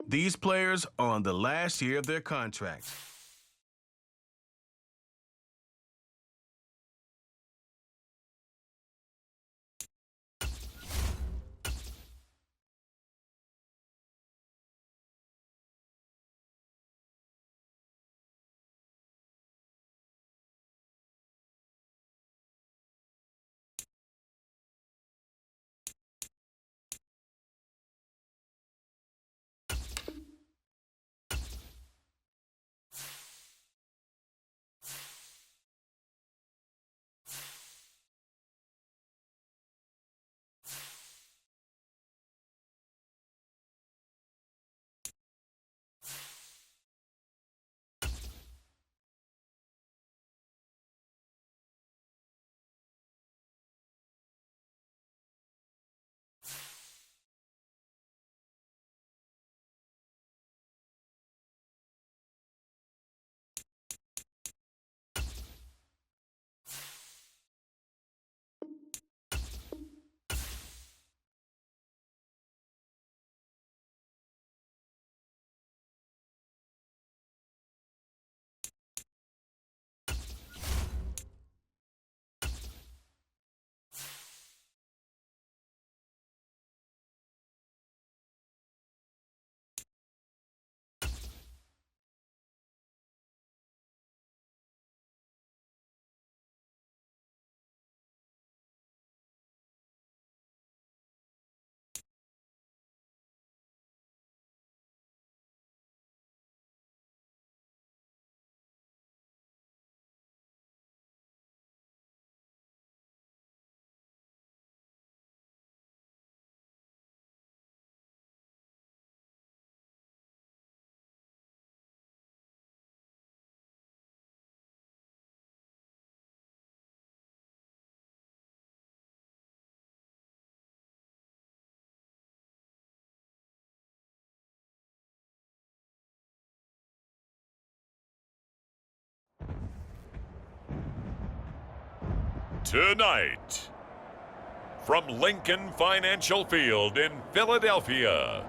These players are on the last year of their contract. Tonight, from Lincoln Financial Field in Philadelphia,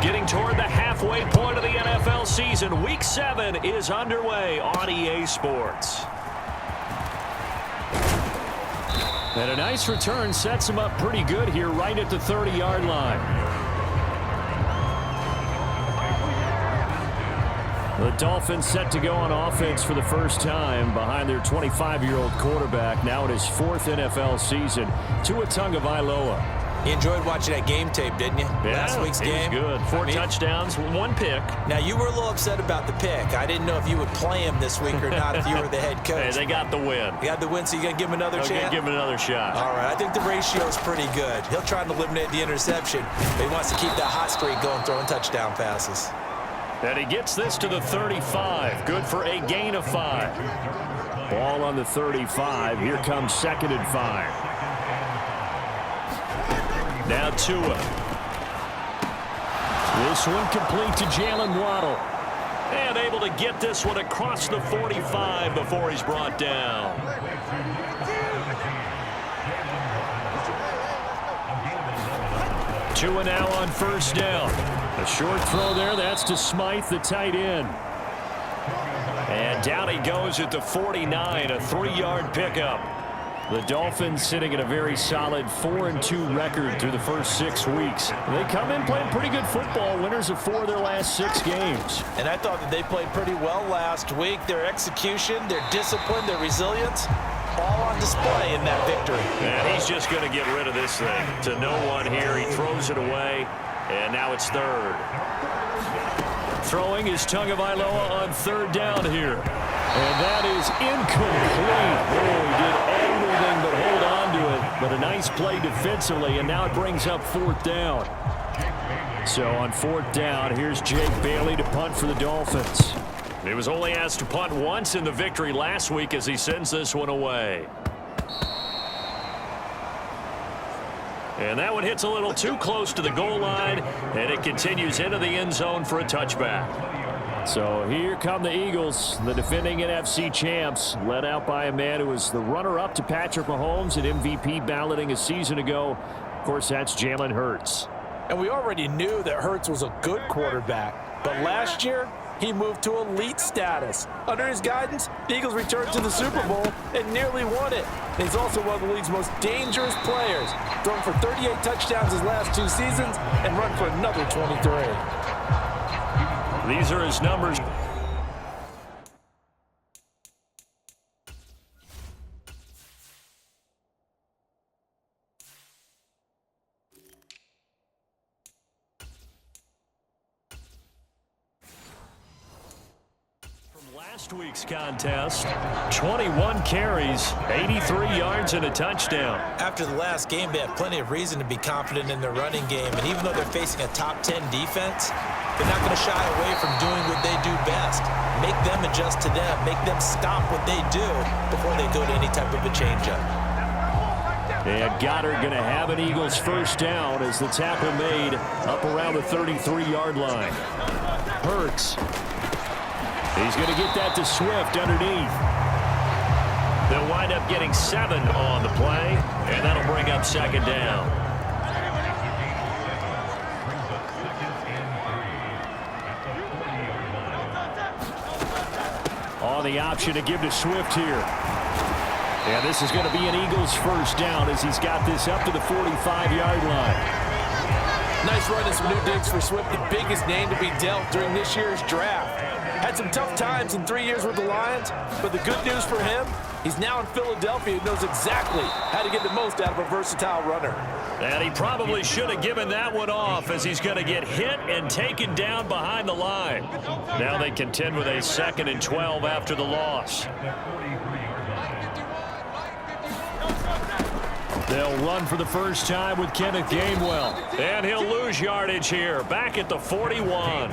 getting toward the halfway point of the NFL season, Week 7 is underway on EA Sports. And a nice return sets him up pretty good here right at the 30-yard line. The Dolphins set to go on offense for the first time behind their 25-year-old quarterback, now in his 4th NFL season, Tua Tagovailoa. You enjoyed watching that game tape, didn't you? Yeah, Last week's game. It was good. 4 touchdowns, 1 pick. Now, you were a little upset about the pick. I didn't know if you would play him this week or not if you were the head coach. Hey, they got the win. You got the win, so you're going to give him another chance? Give him another shot. All right. I think the ratio is pretty good. He'll try to eliminate the interception, but he wants to keep that hot streak going, throwing touchdown passes. And he gets this to the 35. Good for a gain of 5. Ball on the 35. Here comes 2nd and 5. Now Tua. This one complete to Jalen Waddle. And able to get this one across the 45 before he's brought down. Tua now on 1st down. A short throw there. That's to Smythe, the tight end. And down he goes at the 49, a 3-yard pickup. The Dolphins sitting at a very solid 4-2 record through the first 6 weeks. They come in playing pretty good football, winners of 4 of their last 6 games. And I thought that they played pretty well last week. Their execution, their discipline, their resilience, all on display in that victory. And he's just going to get rid of this thing. To no one here, he throws it away, and now it's 3rd. Throwing is Tagovailoa on 3rd down here. And that is incomplete. Oh, he did everything but hold on to it. But a nice play defensively, and now it brings up 4th down. So on 4th down, here's Jake Bailey to punt for the Dolphins. He was only asked to punt once in the victory last week as he sends this one away. And that one hits a little too close to the goal line, and it continues into the end zone for a touchback. So here come the Eagles, the defending NFC champs, led out by a man who was the runner-up to Patrick Mahomes at MVP balloting a season ago. Of course, that's Jalen Hurts. And we already knew that Hurts was a good quarterback. But last year, he moved to elite status. Under his guidance, the Eagles returned to the Super Bowl and nearly won it. And he's also one of the league's most dangerous players, thrown for 38 touchdowns his last 2 seasons and run for another 23. These are his numbers. Last week's contest, 21 carries, 83 yards, and a touchdown. After the last game, they had plenty of reason to be confident in their running game. And even though they're facing a top 10 defense, they're not going to shy away from doing what they do best. Make them adjust to them. Make them stop what they do before they go to any type of a changeup. And Goddard going to have an Eagles first down as the tackle made up around the 33-yard line. Hurts. He's going to get that to Swift underneath. They'll wind up getting 7 on the play, and that'll bring up second down. On the option to give to Swift here. And this is going to be an Eagles first down as he's got this up to the 45-yard line. Nice run and some new digs for Swift, the biggest name to be dealt during this year's draft. Had some tough times in 3 years with the Lions, but the good news for him, he's now in Philadelphia and knows exactly how to get the most out of a versatile runner. And he probably should have given that one off as he's going to get hit and taken down behind the line. Now they contend with a 2nd and 12 after the loss. They'll run for the first time with Kenneth Gainwell. And he'll lose yardage here, back at the 41.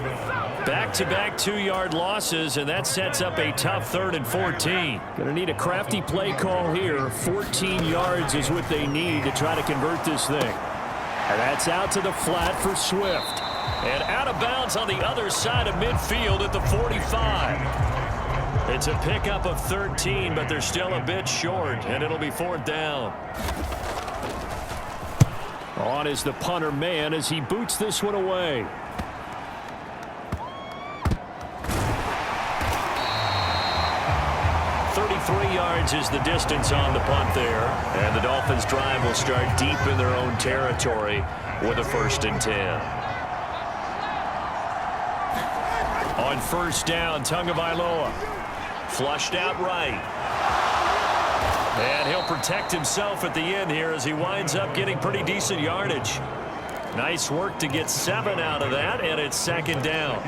Back-to-back 2-yard losses, and that sets up a tough 3rd and 14. Going to need a crafty play call here. 14 yards is what they need to try to convert this thing. And that's out to the flat for Swift. And out of bounds on the other side of midfield at the 45. It's a pickup of 13, but they're still a bit short, and it'll be 4th down. On is the punter man as he boots this one away. Yards is the distance on the punt there, and the Dolphins drive will start deep in their own territory with a 1st and 10. On first down, Tagovailoa flushed out right, and he'll protect himself at the end here as he winds up getting pretty decent yardage. Nice work to get 7 out of that, and it's 2nd down.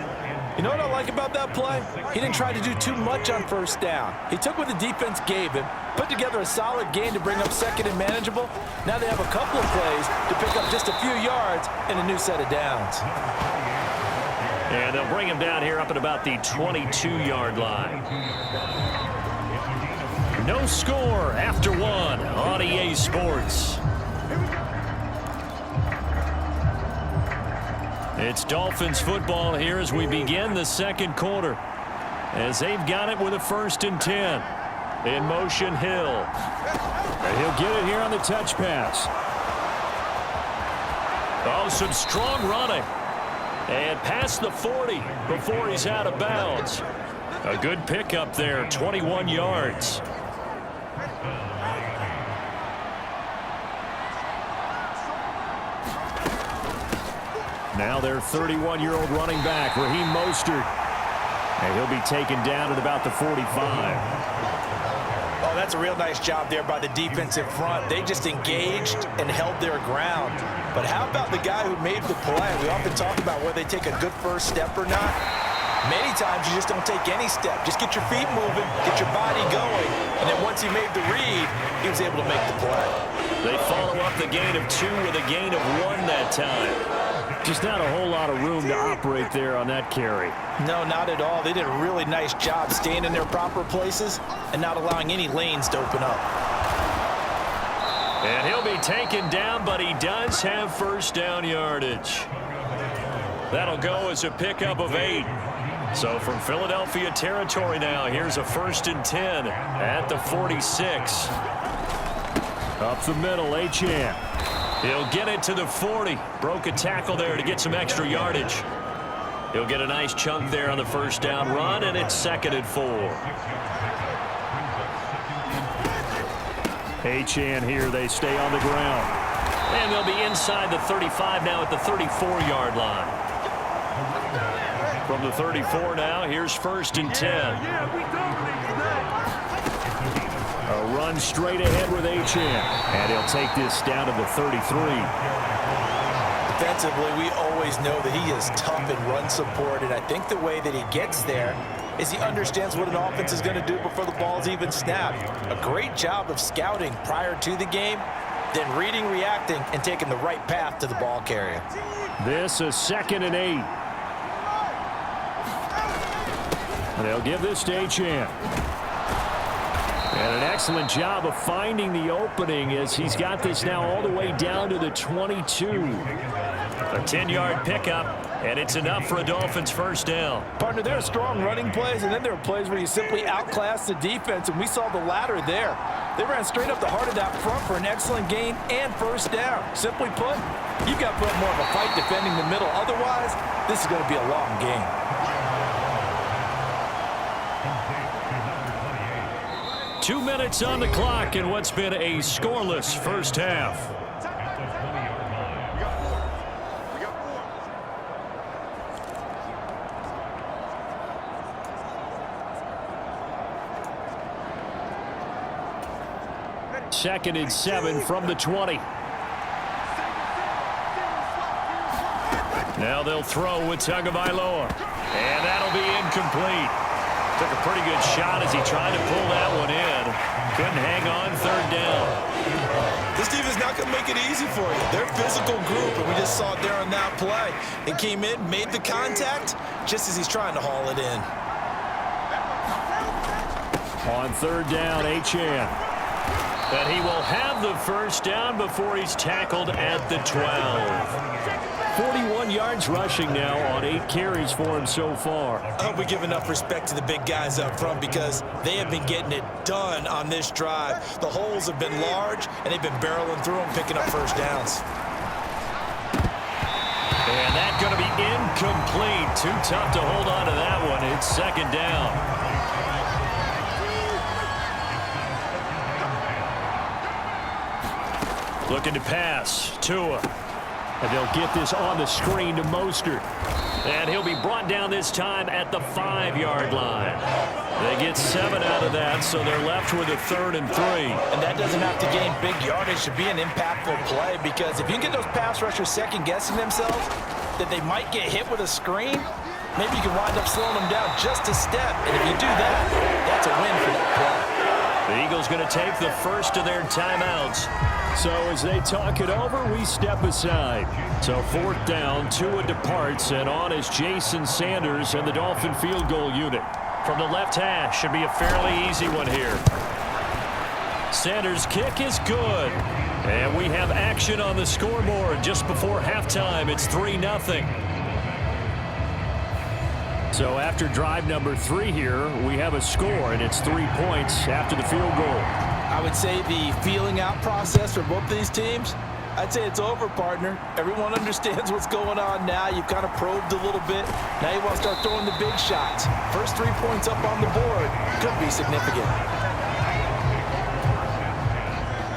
You know what I like about that play? He didn't try to do too much on first down. He took what the defense gave him, put together a solid gain to bring up 2nd and manageable. Now they have a couple of plays to pick up just a few yards and a new set of downs. And they'll bring him down here up at about the 22-yard line. No score after 1 on EA Sports. It's Dolphins football here as we begin the 2nd quarter. As they've got it with a 1st and 10. In motion, Hill. And he'll get it here on the touch pass. Oh, some strong running. And past the 40 before he's out of bounds. A good pickup there, 21 yards. Now their 31-year-old running back, Raheem Mostert. And he'll be taken down at about the 45. Oh, that's a real nice job there by the defensive front. They just engaged and held their ground. But how about the guy who made the play? We often talk about whether they take a good first step or not. Many times you just don't take any step. Just get your feet moving, get your body going. And then once he made the read, he was able to make the play. They follow up the gain of 2 with a gain of 1 that time. Just not a whole lot of room to operate there on that carry. No, not at all. They did a really nice job staying in their proper places and not allowing any lanes to open up. And he'll be taken down, but he does have first down yardage. That'll go as a pickup of 8. So from Philadelphia territory now, here's a 1st and 10 at the 46. Up the middle, Achane. He'll get it to the 40. Broke a tackle there to get some extra yardage. He'll get a nice chunk there on the 1st down run, and it's 2nd and 4. Achane here, they stay on the ground. And they'll be inside the 35 now at the 34-yard line. From the 34 now, here's 1st and 10. A run straight ahead with Achane. And he'll take this down to the 33. Defensively, we always know that he is tough in run support, and I think the way that he gets there is he understands what an offense is going to do before the ball's even snapped. A great job of scouting prior to the game, then reading, reacting, and taking the right path to the ball carrier. This is 2nd and 8. And they'll give this to Achane. And an excellent job of finding the opening as he's got this now all the way down to the 22. A 10-yard pickup, and it's enough for a Dolphins 1st down. Partner, there are strong running plays, and then there are plays where you simply outclass the defense, and we saw the latter there. They ran straight up the heart of that front for an excellent gain and 1st down. Simply put, you've got to put more of a fight defending the middle. Otherwise, this is going to be a long game. Two minutes on the clock in what's been a scoreless 1st half. Second and 7 from the 20. Now they'll throw with Tagovailoa. And that'll be incomplete. Took a pretty good shot as he tried to pull that one in. Couldn't hang on 3rd down. This team is not going to make it easy for you. They're a physical group, and we just saw it there on that play. It came in, made the contact, just as he's trying to haul it in. On 3rd down, Achane. And he will have the 1st down before he's tackled at the 12. 41 yards rushing now on 8 carries for him so far. I hope we give enough respect to the big guys up front because they have been getting it done on this drive. The holes have been large, and they've been barreling through them, picking up 1st downs. And that's going to be incomplete. Too tough to hold on to that one. It's 2nd down. Looking to pass. Tua. And they'll get this on the screen to Mostert. And he'll be brought down this time at the 5-yard line. They get 7 out of that, so they're left with a 3rd and 3. And that doesn't have to gain big yardage to be an impactful play, because if you can get those pass rushers second-guessing themselves, that they might get hit with a screen, maybe you can wind up slowing them down just a step. And if you do that, that's a win for that play. The Eagles going to take the first of their timeouts. So as they talk it over, we step aside. So 4th down, Tua departs, and on is Jason Sanders and the Dolphin field goal unit. From the left hash, should be a fairly easy one here. Sanders' kick is good. And we have action on the scoreboard just before halftime. It's 3-0. So after drive number 3 here, we have a score, and it's 3 points after the field goal. I would say the feeling out process for both these teams, I'd say it's over, partner. Everyone understands what's going on now. You've kind of probed a little bit. Now you want to start throwing the big shots. First 3 points up on the board could be significant.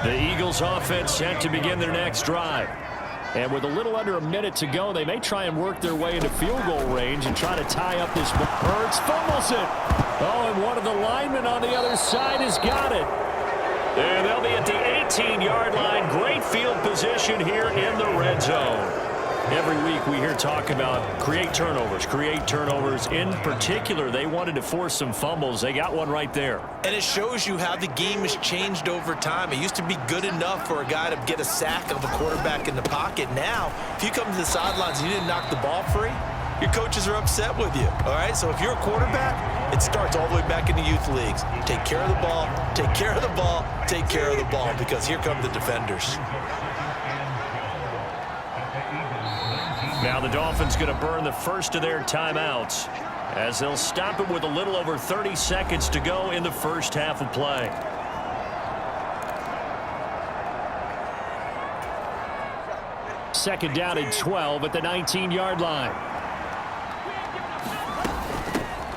The Eagles offense set to begin their next drive. And with a little under a minute to go, they may try and work their way into field goal range and try to tie up this. Hurts fumbles it. Oh, and one of the linemen on the other side has got it. And they'll be at the 18-yard line. Great field position here in the red zone. Every week we hear talk about create turnovers. In particular, they wanted to force some fumbles. They got one right there. And it shows you how the game has changed over time. It used to be good enough for a guy to get a sack of a quarterback in the pocket. Now, if you come to the sidelines and you didn't knock the ball free, your coaches are upset with you, all right? So if you're a quarterback, it starts all the way back in the youth leagues. Take care of the ball, take care of the ball, take care of the ball, because here come the defenders. Now the Dolphins going to burn the first of their timeouts as they'll stop it with a little over 30 seconds to go in the first half of play. Second down and 12 at the 19-yard line.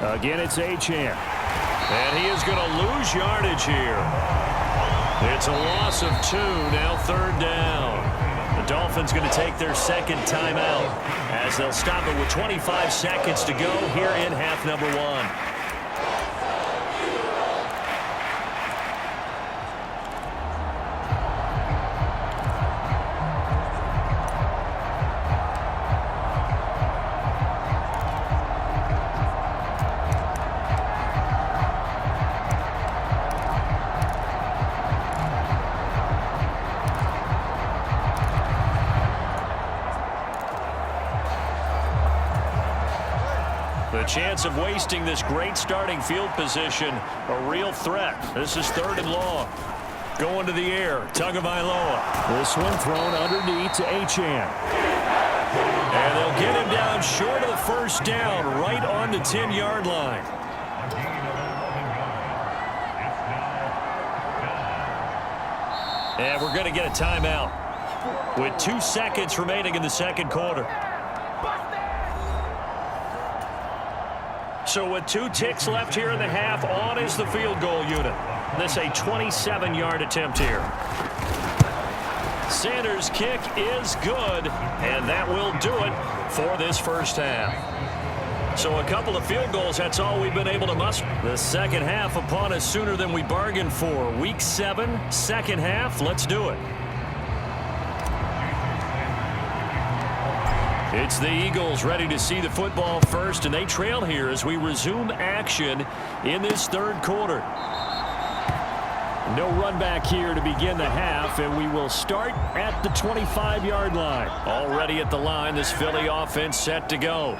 Again, it's Achane. And he is going to lose yardage here. It's a loss of 2, now third down. The Dolphins going to take their second timeout as they'll stop it with 25 seconds to go here in half number 1. The chance of wasting this great starting field position, a real threat. This is third and long. Going to the air, Tagovailoa. This one thrown underneath to Achane. And they'll get him down short of the first down, right on the 10-yard line. And we're going to get a timeout with 2 seconds remaining in the second quarter. So with 2 ticks left here in the half, on is the field goal unit. This a 27-yard attempt here. Sanders' kick is good, and that will do it for this first half. So a couple of field goals, that's all we've been able to muster. The second half upon us sooner than we bargained for. Week 7, second half, let's do it. It's the Eagles ready to see the football first, and they trail here as we resume action in this third quarter. No run back here to begin the half, and we will start at the 25-yard line. Already at the line, this Philly offense set to go.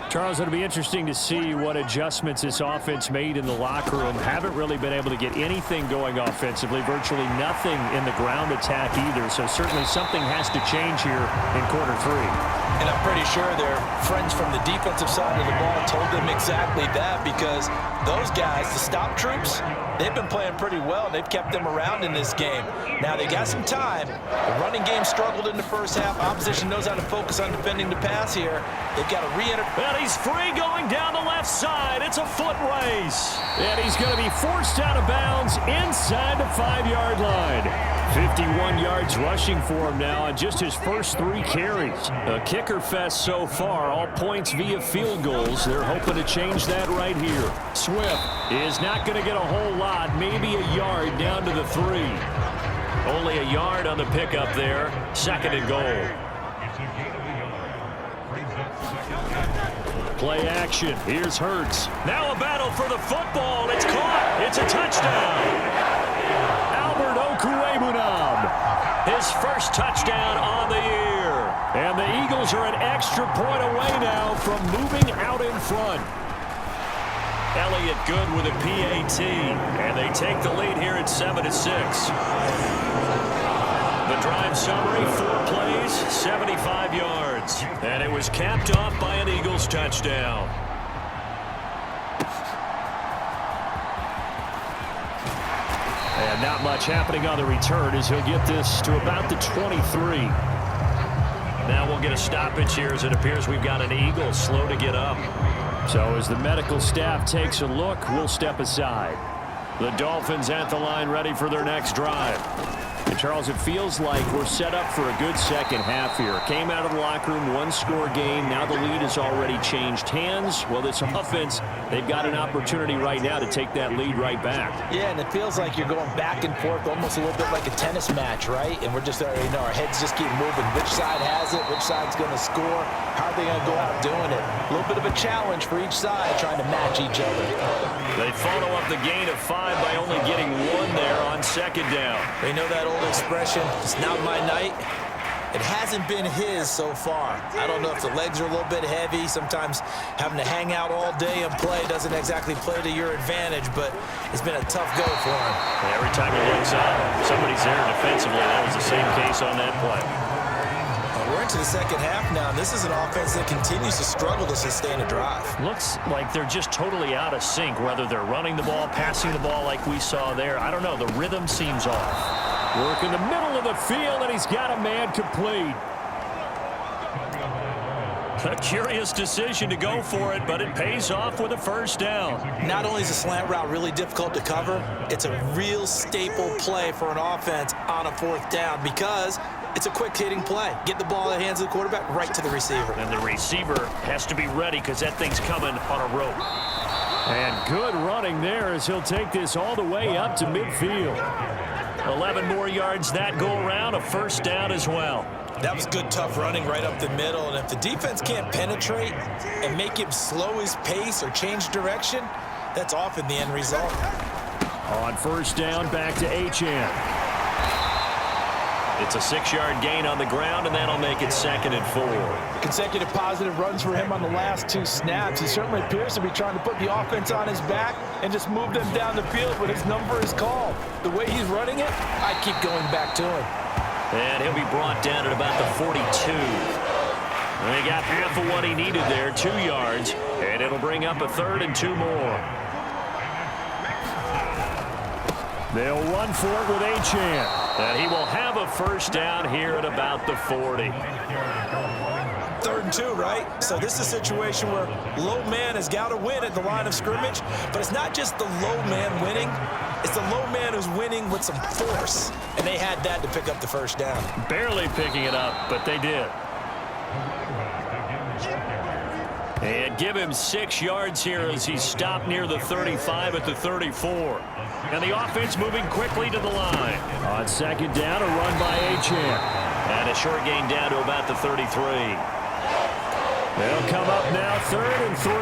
Charles, it'll be interesting to see what adjustments this offense made in the locker room. Haven't really been able to get anything going offensively, virtually nothing in the ground attack either, so certainly something has to change here in quarter 3. And I'm pretty sure their friends from the defensive side of the ball told them exactly that, because those guys, the stop troops, they've been playing pretty well. They've kept them around in this game. Now they got some time. The running game struggled in the first half. Opposition knows how to focus on defending the pass here. They've got to re-enter. Well, he's free going down the left side. It's a foot race. And he's going to be forced out of bounds inside the 5-yard line. 51 yards rushing for him now on just his first 3 carries. A kicker fest so far, all points via field goals. They're hoping to change that right here. Swift is not going to get a whole lot, maybe a yard down to the 3. Only a yard on the pickup there. Second and goal. Play action. Here's Hurts. Now a battle for the football. It's caught. It's a touchdown. Albert Okwuegbunam, his first touchdown on the year. And the Eagles are an extra point away now from moving out in front. Elliott good with a PAT, and they take the lead here at 7-6. The drive summary, 4 plays, 75 yards. And it was capped off by an Eagles touchdown. And not much happening on the return as he'll get this to about the 23. Now we'll get a stoppage here as it appears we've got an Eagle slow to get up. So as the medical staff takes a look, we'll step aside. The Dolphins at the line ready for their next drive. And Charles, it feels like we're set up for a good second half here. Came out of the locker room, 1-score game. Now the lead has already changed hands. Well, this offense, they've got an opportunity right now to take that lead right back. Yeah, and it feels like you're going back and forth, almost a little bit like a tennis match, right? And we're just, our heads just keep moving. Which side has it? Which side's going to score? How are they going to go out doing it? A little bit of a challenge for each side, trying to match each other. They follow up the gain of 5 by only getting 1 there on second down. They know that old expression, it's not my night. It hasn't been his so far. I don't know if the legs are a little bit heavy. Sometimes having to hang out all day and play doesn't exactly play to your advantage, but it's been a tough go for him. Every time he looks up, somebody's there defensively. That was the same case on that play. We're into the second half now, and this is an offense that continues to struggle to sustain a drive. Looks like they're just totally out of sync, whether they're running the ball, passing the ball like we saw there. I don't know. The rhythm seems off. Work in the middle of the field, and he's got a man complete. A curious decision to go for it, but it pays off with a first down. Not only is a slant route really difficult to cover, it's a real staple play for an offense on a fourth down because it's a quick-hitting play. Get the ball in the hands of the quarterback right to the receiver. And the receiver has to be ready because that thing's coming on a rope. And good running there as he'll take this all the way up to midfield. 11 more yards that go around, a first down as well. That was good, tough running right up the middle. And if the defense can't penetrate and make him slow his pace or change direction, that's often the end result. On first down, back to Achane. It's a 6-yard gain on the ground, and that'll make it 2nd and 4. Consecutive positive runs for him on the last 2 snaps. He certainly appears to be trying to put the offense on his back and just move them down the field, but his number is called. The way he's running it, I keep going back to him. And he'll be brought down at about the 42. And he got half of what he needed there, 2 yards, and it'll bring up a 3rd and 2 more. They'll run for it with Achane. And he will have a first down here at about the 40. 3rd and 2, right? So this is a situation where low man has got to win at the line of scrimmage, but it's not just the low man winning. It's the low man who's winning with some force, and they had that to pick up the first down. Barely picking it up, but they did. And give him 6 yards here as he stopped near the 35 at the 34. And the offense moving quickly to the line. On 2nd down, a run by Achane. And a short gain down to about the 33. They'll come up now 3rd and 3.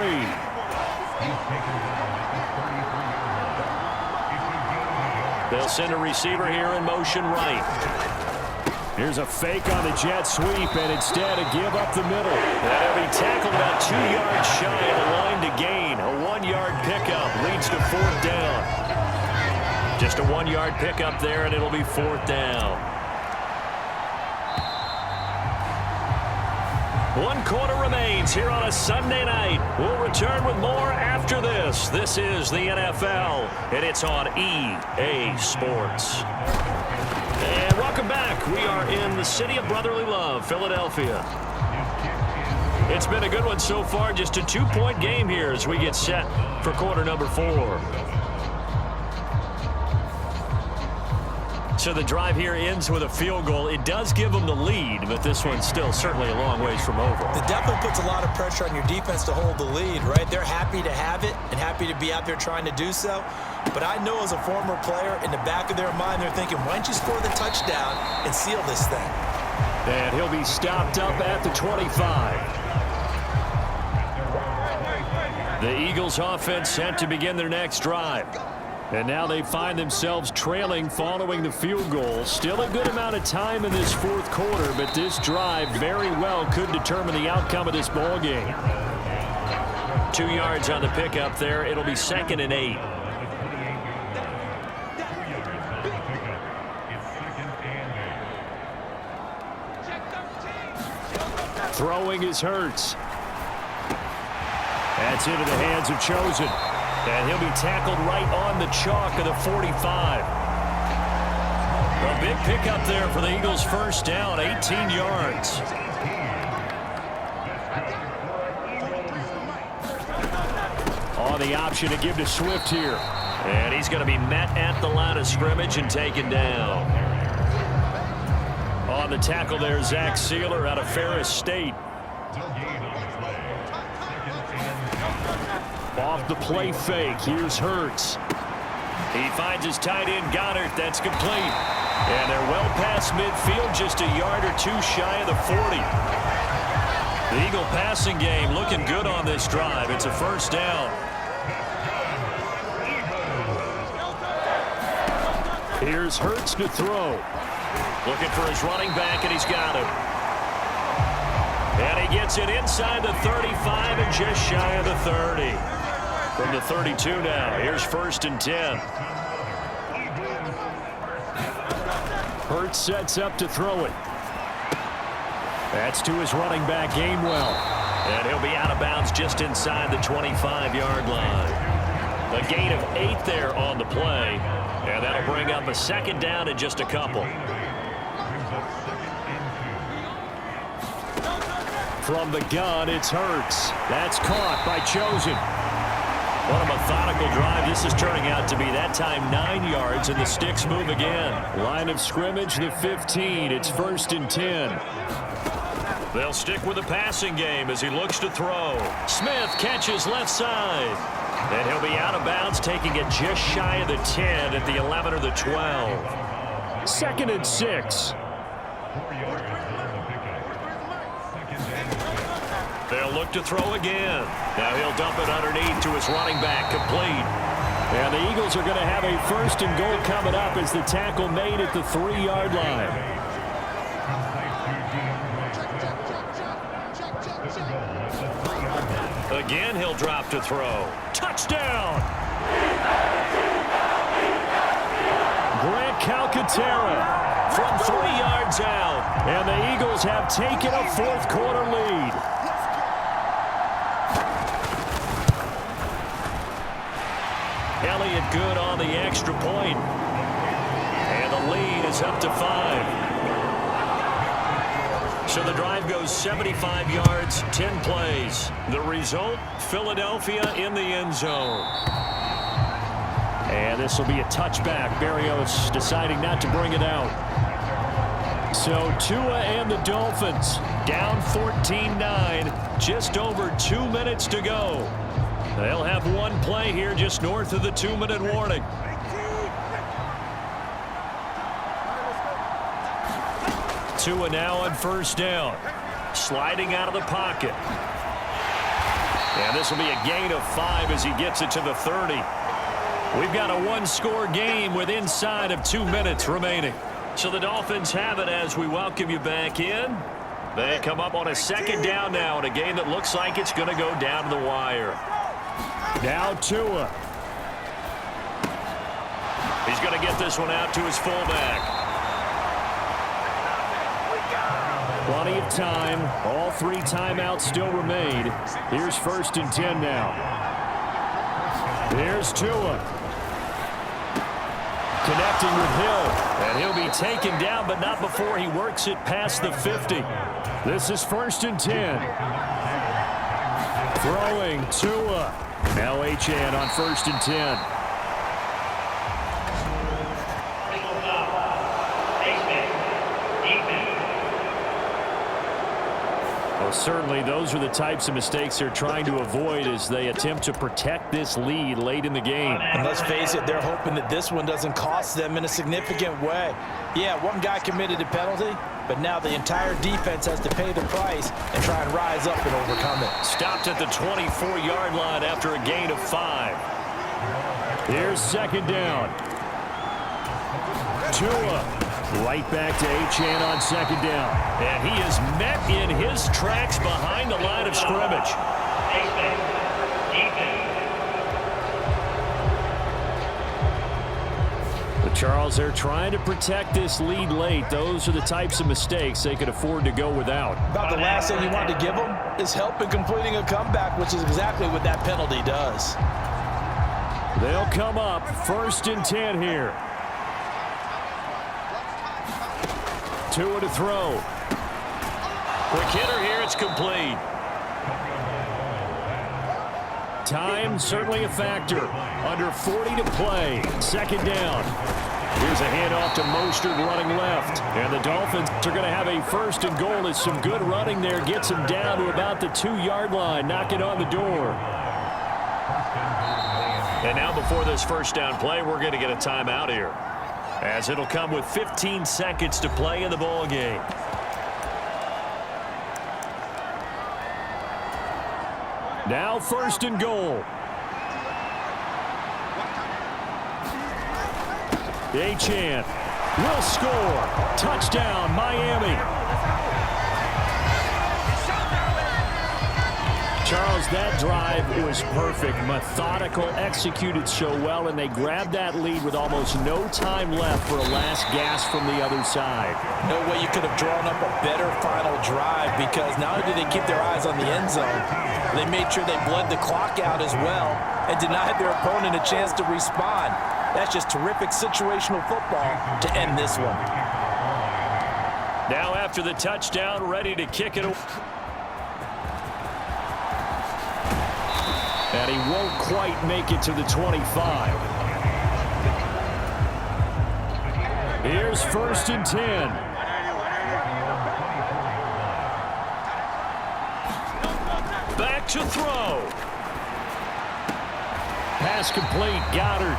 They'll send a receiver here in motion right. Here's a fake on the jet sweep, and instead a give up the middle. That'll be tackled about 2 yards shy of the line to gain. A 1-yard pickup leads to 4th down. Just a 1-yard pickup there, and it'll be 4th down. 1 quarter remains here on a Sunday night. We'll return with more after this. This is the NFL, and it's on EA Sports. And welcome back. We are in the city of brotherly love, Philadelphia. It's been a good one so far. Just a 2-point game here as we get set for quarter number 4. So the drive here ends with a field goal. It does give them the lead, but this one's still certainly a long ways from over. It definitely puts a lot of pressure on your defense to hold the lead, right? They're happy to have it and happy to be out there trying to do so. But I know as a former player, in the back of their mind, they're thinking, why don't you score the touchdown and seal this thing? And he'll be stopped up at the 25. The Eagles offense set to begin their next drive. And now they find themselves trailing following the field goal. Still a good amount of time in this 4th quarter, but this drive very well could determine the outcome of this ball game. 2 yards on the pickup there. It'll be 2nd and 8. Throwing is Hurts. That's into the hands of Chosen. And he'll be tackled right on the chalk of the 45. A big pickup there for the Eagles' first down, 18 yards. On the option to give to Swift here. And he's going to be met at the line of scrimmage and taken down. On the tackle there, Zach Sealer out of Ferris State. Off the play fake, here's Hurts. He finds his tight end, Goddard. That's complete. And they're well past midfield, just a yard or 2 shy of the 40. The Eagle passing game looking good on this drive. It's a first down. Here's Hurts to throw. Looking for his running back, and he's got him. And he gets it inside the 35 and just shy of the 30. From the 32 now, here's 1st and 10. Hurts sets up to throw it. That's to his running back, Gainwell. And he'll be out of bounds just inside the 25-yard line. A gain of 8 there on the play. And that'll bring up a second down in just a couple. From the gun, it's Hurts. That's caught by Chosen. What a methodical drive this is turning out to be. That time 9 yards, and the sticks move again. Line of scrimmage, the 15. It's 1st and 10. They'll stick with the passing game as he looks to throw. Smith catches left side. And he'll be out of bounds, taking it just shy of the 10 at the 11 or the 12. 2nd and 6. They'll look to throw again. Now he'll dump it underneath to his running back, complete. And the Eagles are going to have a 1st and goal coming up as the tackle made at the 3-yard line. Again, he'll drop to throw. Touchdown! Grant Calcaterra from 3 yards out. And the Eagles have taken a 4th quarter lead. Elliott good on the extra point. And the lead is up to 5. So the drive goes 75 yards, 10 plays. The result, Philadelphia in the end zone. And this will be a touchback. Berrios deciding not to bring it out. So Tua and the Dolphins down 14-9. Just over 2 minutes to go. They'll have one play here just north of the 2-minute warning. Tua now on 1st down. Sliding out of the pocket. And this will be a gain of 5 as he gets it to the 30. We've got a 1-score game with inside of 2 minutes remaining. So the Dolphins have it as we welcome you back in. They come up on a 2nd down now in a game that looks like it's going to go down to the wire. Now Tua. He's going to get this one out to his fullback. Plenty of time. All 3 timeouts still remain. Here's 1st and 10 now. Here's Tua. Connecting with Hill. And he'll be taken down, but not before he works it past the 50. This is 1st and 10. Throwing Tua. Now Achane on 1st and 10. Well, certainly those are the types of mistakes they're trying to avoid as they attempt to protect this lead late in the game. And let's face it, they're hoping that this one doesn't cost them in a significant way. Yeah, one guy committed a penalty, but now the entire defense has to pay the price and try and rise up and overcome it. Stopped at the 24-yard line after a gain of 5. Here's 2nd down. Tua right back to Achane on 2nd down. And he is met in his tracks behind the line of scrimmage. But Charles, they're trying to protect this lead late. Those are the types of mistakes they could afford to go without. About the last thing you want to give them is help in completing a comeback, which is exactly what that penalty does. They'll come up 1st and 10 here. Tua to throw. Quick hitter here, it's complete. Time certainly a factor. Under 40 to play. 2nd down. Here's a handoff to Mostert running left. And the Dolphins are going to have a 1st and goal as some good running there gets them down to about the 2-yard line. Knock it on the door. And now before this 1st down play, we're going to get a timeout here, as it'll come with 15 seconds to play in the ball game. Now 1st and goal. Achane will score. Touchdown, Miami. Charles, that drive was perfect. Methodical, executed so well, and they grabbed that lead with almost no time left for a last gasp from the other side. No way you could have drawn up a better final drive, because not only did they keep their eyes on the end zone, they made sure they bled the clock out as well and denied their opponent a chance to respond. That's just terrific situational football to end this one. Now after the touchdown, ready to kick it away. And he won't quite make it to the 25. Here's 1st and 10. Back to throw. Pass complete, Goddard.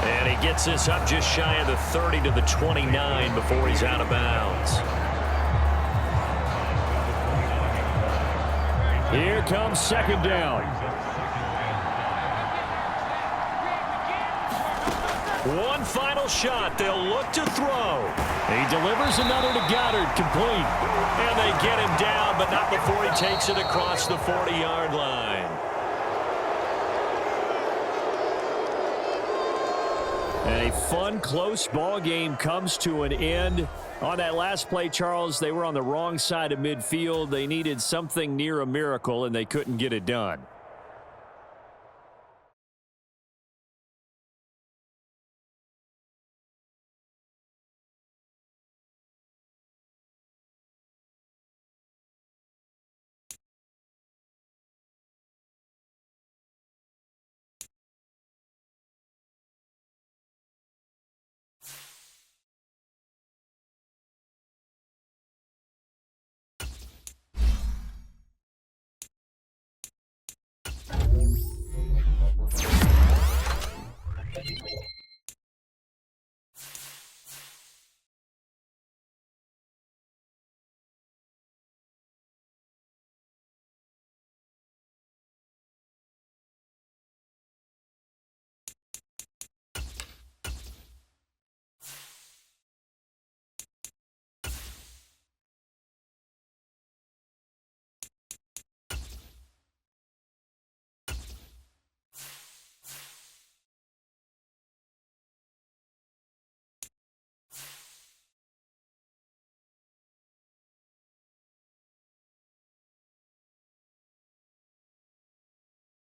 And he gets this up just shy of the 30 to the 29 before he's out of bounds. Here comes 2nd down. One final shot. They'll look to throw. He delivers another to Goddard, complete. And they get him down, but not before he takes it across the 40-yard line. And a fun, close ball game comes to an end. On that last play, Charles, they were on the wrong side of midfield. They needed something near a miracle, and they couldn't get it done.